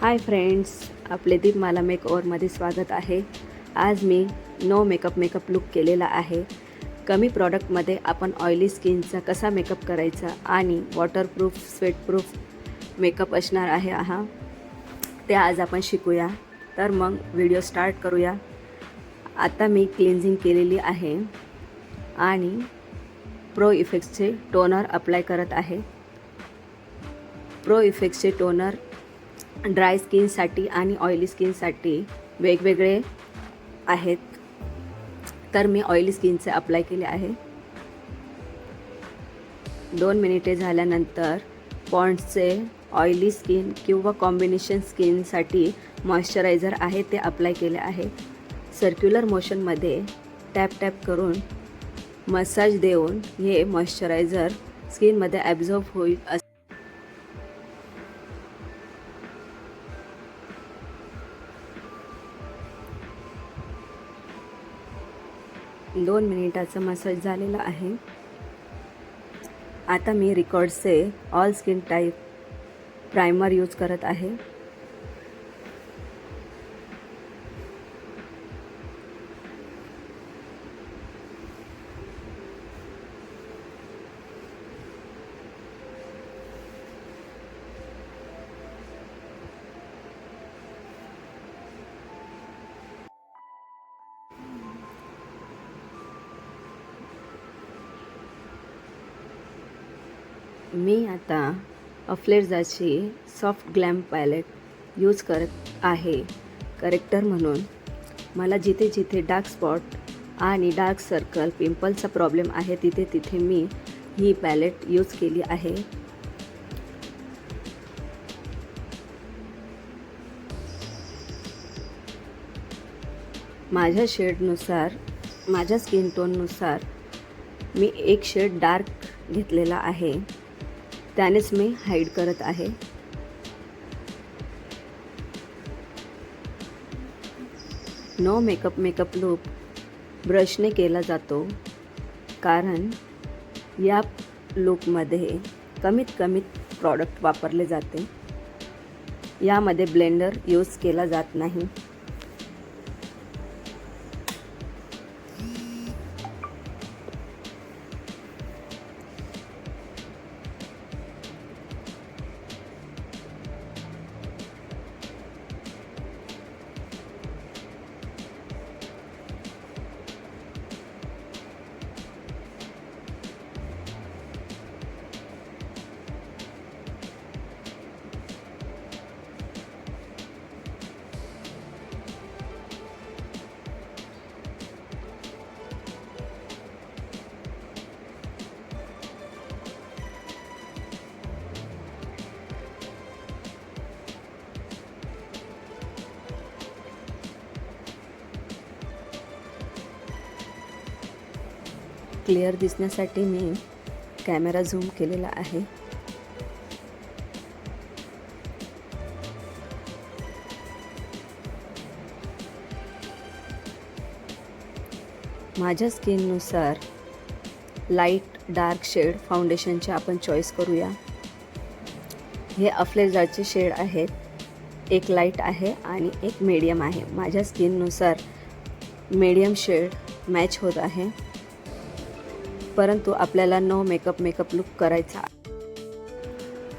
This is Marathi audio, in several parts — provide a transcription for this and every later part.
हाय फ्रेंड्स, आपले दीपमाला मेकओव्हरमध्ये स्वागत आहे. आज मी नो मेकअप लुक केलेला आहे. कमी प्रॉडक्टमध्ये आपण ऑइली स्किनचा कसा मेकअप करायचा आणि वॉटरप्रूफ स्वेटप्रूफ मेकअप असणार आहे ते आज आपण शिकूया. तर मग व्हिडिओ स्टार्ट करूया. आता मी क्लिन्झिंग केलेली आहे आणि प्रो इफेक्ट्सचे टोनर अप्लाय करत आहे. प्रो इफेक्ट्सचे टोनर ड्राय स्किनसाठी आणि ऑइली स्किनसाठी वेगवेगळे आहेत. तर मी ऑइली स्किनचे अप्लाय केले आहे. 2 मिनिटे झाल्यानंतर पॉन्ड्सचे ऑइली स्किन किंवा कॉम्बिनेशन स्किनसाठी मॉइश्चरायझर आहे ते अप्लाय केले आहे. सर्क्युलर मोशनमध्ये टॅप करून मसाज देऊन हे मॉइश्चरायझर स्किनमध्ये ॲब्झॉर्ब होईल. 2 मिनिटाचा मसाज झालेला आहे. आता मी रिकॉर्डचे all skin type primer use करत आहे. मी आता अफ्लेर्जाची सॉफ्ट ग्लॅम पॅलेट यूज करत आहे करेक्टर म्हणून. मला जिथे जिथे डार्क स्पॉट आणि डार्क सर्कल पिंपलचा प्रॉब्लेम आहे तिथे मी ही पॅलेट यूज केली आहे. माझ्या शेडनुसार, माझ्या स्किन टोननुसार मी एक शेड डार्क घेतलेला आहे, त्यानेच मी हाईड करत आहे. नो मेकअप लूक ब्रशने केला जातो, कारण या लूकमध्ये कमीत प्रॉडक्ट वापरले जाते. यामध्ये ब्लेंडर यूज केला जात नाही. क्लिअर दिसण्यासाठी मी कॅमेरा झूम केलेला आहे. माझ्या स्किननुसार लाईट डार्क शेड फाउंडेशनचे आपण चॉईस करूया. हे अफ्लेर्जाचे शेड आहेत. एक लाईट आहे आणि एक मीडियम आहे. माझ्या स्किननुसार मीडियम शेड मॅच होत आहे, परंतु आपल्याला नो मेकअप लुक करायचा.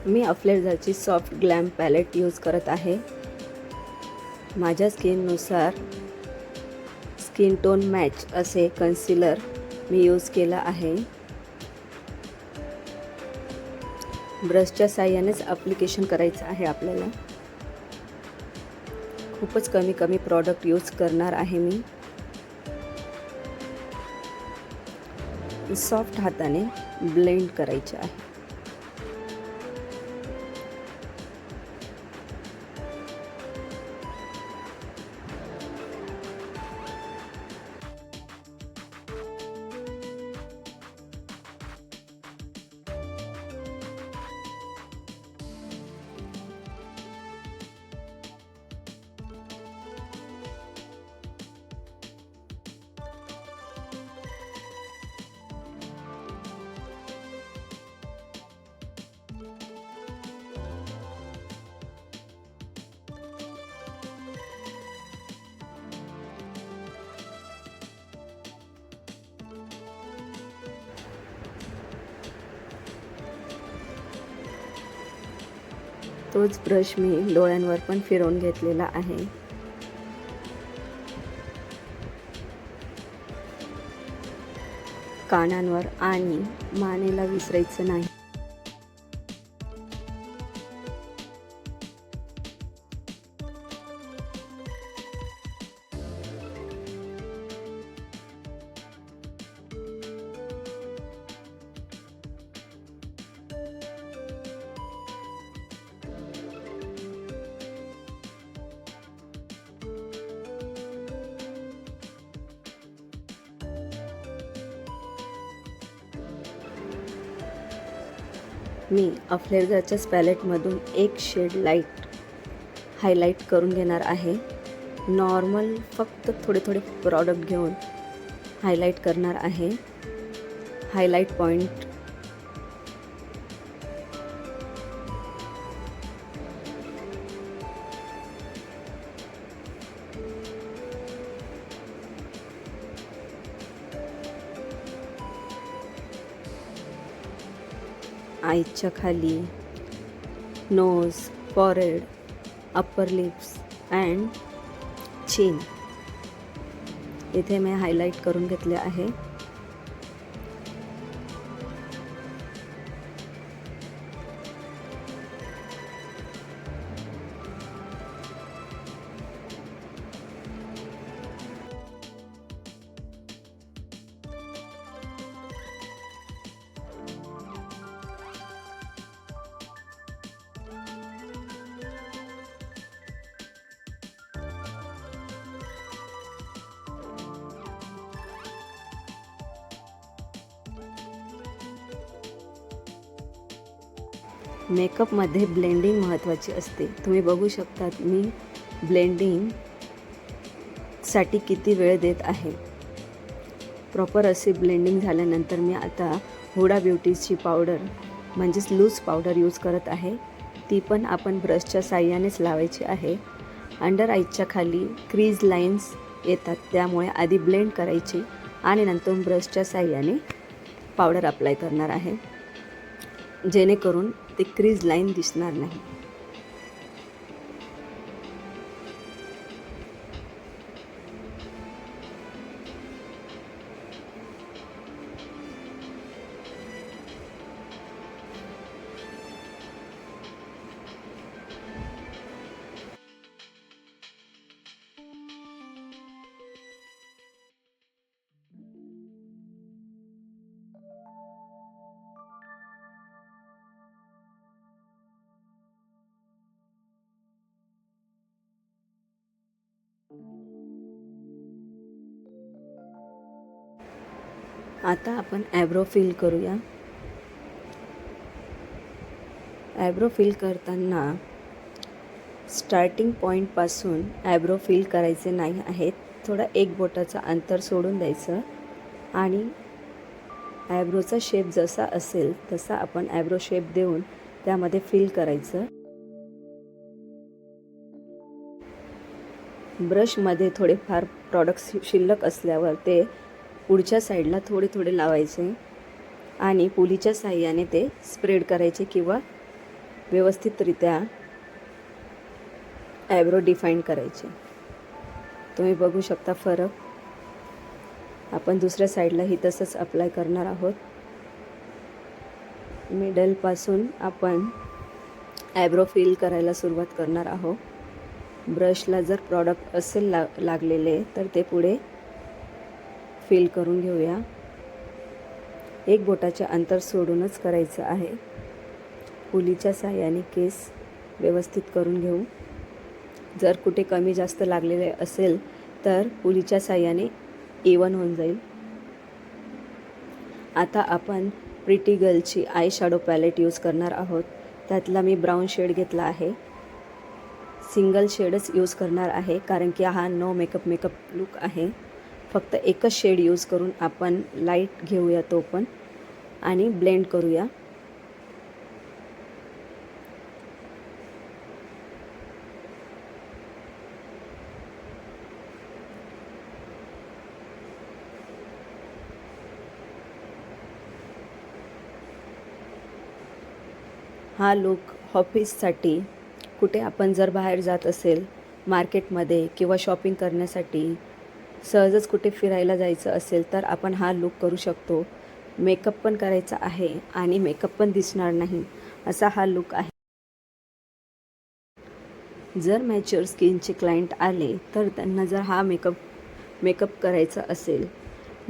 मी अफ्लेर्जाची सॉफ्ट ग्लॅम पॅलेट यूज करत आहे. माझ्या स्किननुसार स्किन टोन मॅच असे कन्सिलर मी यूज केला आहे. ब्रशच्या साहाय्यानेच ॲप्लिकेशन करायचं आहे आपल्याला. खूपच कमी प्रॉडक्ट यूज करणार आहे मी. सॉफ्ट हाताने ब्लेंड करायचे आहे. तोच ब्रश मी डोळ्यांवर पण फिरवून घेतलेला आहे. कानांवर आणि मानेला विसरायचं नाही. मी अफ्लेअर्सच्याच पॅलेटमधून एक शेड लाईट हायलाईट करून घेणार आहे. नॉर्मल फक्त थोडे थोडे प्रॉडक्ट घेऊन हायलाईट करणार आहे. हायलाईट पॉईंट आईच्या खाली, nose, forehead, upper lips and chin इथे मी हायलाईट करून घेतले आहे. मेकअपमध्ये ब्लेंडिंग महत्त्वाची असते. तुम्ही बघू शकतात मी ब्लेंडिंगसाठी किती वेळ देत आहे. प्रॉपर असे ब्लेंडिंग झाल्यानंतर मी आता हुडा ब्युटीची पावडर म्हणजेच लूज पावडर यूज करत आहे. ती पण आपण ब्रशच्या साहाय्यानेच लावायची आहे. अंडर आईच्या खाली क्रीज लाईन्स येतात, त्यामुळे आधी ब्लेंड करायची आणि नंतर ब्रशच्या साहाय्याने पावडर अप्लाय करणार आहे, जेणेकरून ते क्रीज लाईन दिसणार नाही. आता आपण ॲब्रो फिल करूया. ॲब्रो फिल करताना स्टार्टिंग पॉईंटपासून ॲब्रो फिल करायचे नाही आहेत. थोडा एक बोटाचं अंतर सोडून द्यायचं आणि ॲब्रोचा शेप जसा असेल तसा आपण ॲब्रो शेप देऊन त्यामध्ये फिल करायचं. ब्रशमध्ये थोडेफार प्रॉडक्ट्स शिल्लक असल्यावर ते पुढच्या साईडला थोडे थोडे लावायचे आणि पुलीच्या साहाय्याने ते स्प्रेड करायचे किंवा व्यवस्थितरित्या ॲब्रो डिफाईन करायचे. तुम्ही बघू शकता फरक. आपण दुसऱ्या साईडलाही तसंच अप्लाय करणार आहोत. मिडलपासून आपण ॲब्रो फिल करायला सुरुवात करणार आहोत. ब्रशला जर प्रॉडक्ट असेल लागलेले तर ते पुढे फिल करून घेऊया. एक बोटाचे अंतर सोडूनच करायचं आहे. पुलीच्या साहाय्याने केस व्यवस्थित करून घेऊ. जर कुठे कमी जास्त लागलेले असेल तर पुलीच्या साहाय्याने इवन होऊन जाईल. आता आपण प्रिटी गर्लची आय शॅडो पॅलेट यूज करणार आहोत. त्यातला मी ब्राऊन शेड घेतला आहे. सिंगल शेडच यूज करणार आहे कारण की हा नो मेकअप लुक आहे. फक्त एकच शेड यूज करून आपण लाईट घेऊया तो पण आणि ब्लेंड करूया. हा लुक ऑफिससाठी कुठे आपण जर बाहेर जात असेल मार्केटमध्ये किंवा शॉपिंग करण्यासाठी, सहजच कुठे फिरायला जायचं असेल तर आपण हा लूक करू शकतो. मेकअप पण करायचा आहे आणि मेकअप पण दिसणार नाही असा हा लूक आहे. जर मॅच्युअर स्किनचे क्लायंट आले तर त्यांना जर हा मेकअप करायचा असेल,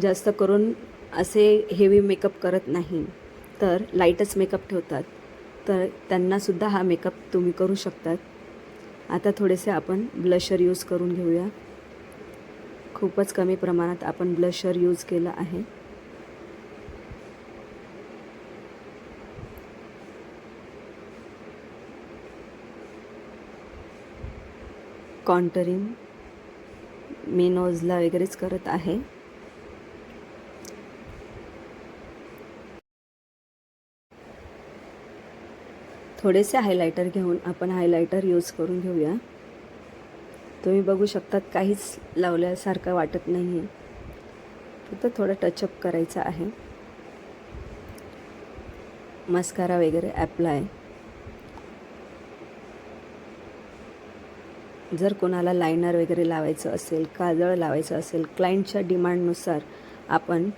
जास्त करून असे हेवी मेकअप करत नाही तर लाईटच मेकअप ठेवतात, तर त्यांनासुद्धा हा मेकअप तुम्ही करू शकतात. आता थोडेसे आपण ब्लशर यूज करून घेऊया. खूपच कमी प्रमाणात आपण ब्लशर यूज केलं आहे. कॉन्टरिंग मी नोजला वगैरेच करत आहे. थोडेसे हायलायटर घेऊन आपण हायलायटर यूज करून घेऊया. तुम्ही बघू शकतात काहीच लावल्यासारखं वाटत नाही आहे, फक्त थोडं टचअप करायचं आहे. मस्कारा वगैरे ॲप्लाय. जर कोणाला लायनर वगैरे लावायचं असेल, काजळ लावायचं असेल, क्लायंटच्या डिमांडनुसार आपण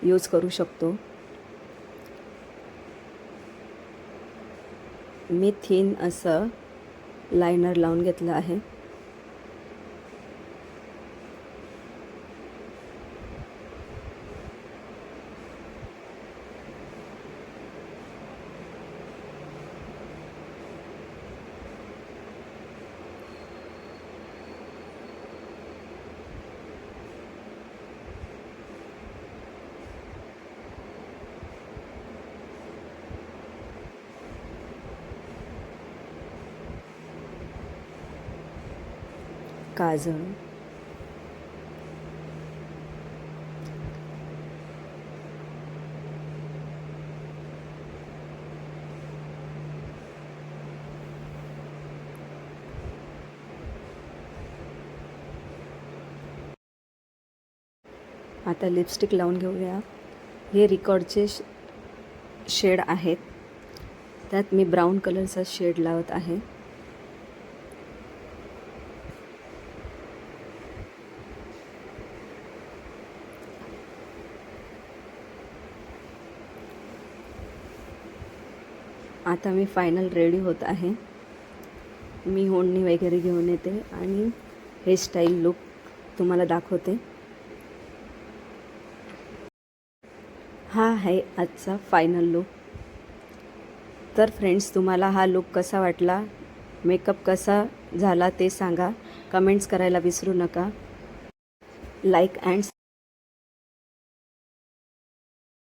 यूज करू शकतो. मी थिन असं लायनर लावून घेतलं आहे. काजळ. आता लिपस्टिक लावून घेऊया. हे रिकॉर्डचे शेड आहेत, त्यात मी ब्राऊन कलरचा शेड लावत आहे. आता मी फायनल रेडी होत आहे. मी ओढणी वगैरे घेऊन येते आणि हेअरस्टाईल लूक तुम्हाला दाखवते. हा आहे आजचा फायनल लूक. तर फ्रेंड्स, तुम्हाला हा लूक कसा वाटला, मेकअप कसा झाला ते सांगा. कमेंट्स करायला विसरू नका. Like and